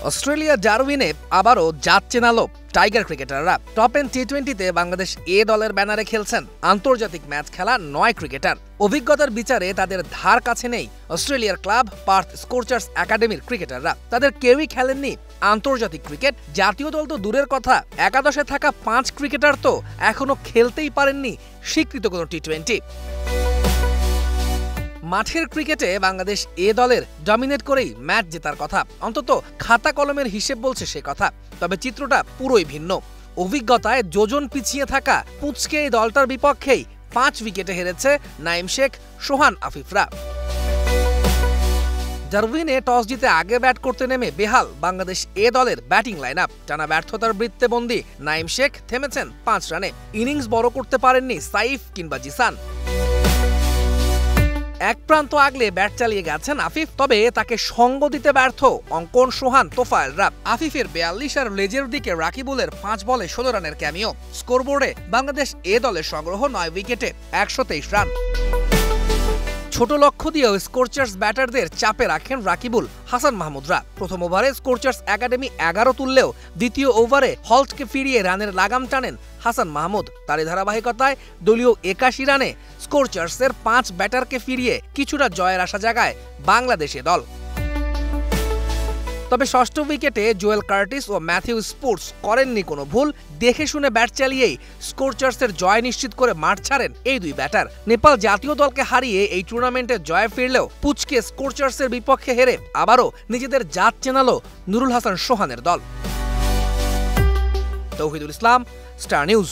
Australia ডারউইনে আবারও জাত চেনালো tiger ক্রিকেটাররা। টপ 10 টি-20তে বাংলাদেশ এ দলের ব্যানারে খেলছেন আন্তর্জাতিক ম্যাচ খেলা 9 ক্রিকেটার। অভিজ্ঞতার বিচারে তাদের ধার কাছে নেই অস্ট্রেলিয়ার ক্লাব পার্থ স্কোরচার্স একাডেমির ক্রিকেটাররা। তাদের কেউই খেলেননি আন্তর্জাতিক ক্রিকেট। জাতীয় দল তো দূরের কথা, একাদশে থাকা 5 ক্রিকেটার তো এখনো খেলতেই পারেননি স্বীকৃত কোনো টি-20। মাঠের ক্রিকেটে বাংলাদেশ এ দলের ডমিনেট করেই ম্যাচ জেতার কথা, অন্তত খাতা কলমের হিসেব বলছে সে কথা। তবে চিত্রটা পুরোই ভিন্ন। অভিজ্ঞতায় যোজন পিছিয়ে থাকা পুঁচকে এই দলটার বিপক্ষেই 5 উইকেটে হেরেছে নাইম শেখ, সোহান আফিফরা। ডারউইনে টস জিতে আগে ব্যাট করতে নেমে বেহাল বাংলাদেশ এ দলের ব্যাটিং লাইন আপ। টানা ব্যর্থতার বৃত্তে বন্দী নাইম শেখ থেমেছেন 5 রানে। ইনিংস বড় করতে পারেননি সাইফ কিংবা জিসান। এক প্রান্ত আগলে ব্যাট চালিয়ে গেছেন আফিফ, তবে তাকে সঙ্গ দিতে ব্যর্থ অঙ্কন, সোহান, তোফায়েলরা। আফিফের 42 আর লেজের দিকে রাকিবুলের 5 বলে 16 রানের ক্যামিও। স্কোরবোর্ডে বাংলাদেশ এ দলের সংগ্রহ 9 উইকেটে 123 রান। ছোট লক্ষ্য দিয়েও স্কোরচার্স ব্যাটারদের চাপে রাখেন রাকিবুল, হাসান মাহমুদরা। প্রথম ওভারে স্কোরচার্স একাডেমি 11 তুললেও দ্বিতীয় ওভারে হল্টকে ফিরিয়ে রানের লাগাম টানেন হাসান মাহমুদ। তারই ধারাবাহিকতায় দলীয় 81 রানে স্কোরচার্সের 5 ব্যাটারকে ফিরিয়ে কিছুটা জয়ের আশা জাগায় বাংলাদেশে দল। তবে ষষ্ঠ উইকেটে জোয়েল কার্টিস ও ম্যাথিউ স্পোর্টস করেননি কোনো ভুল। দেখে শুনে ব্যাট চালিয়েই স্কোরচার্সের জয় নিশ্চিত করে মাঠ ছাড়েন এই দুই ব্যাটার। নেপাল জাতীয় দলকে হারিয়ে এই টুর্নামেন্টে জয় ফিরলেও পুচকে স্কোরচার্সের বিপক্ষে হেরে আবারও নিজেদের জাত চেনালো নুরুল হাসান সোহানের দল। তৌহিদুল ইসলাম, স্টার নিউজ।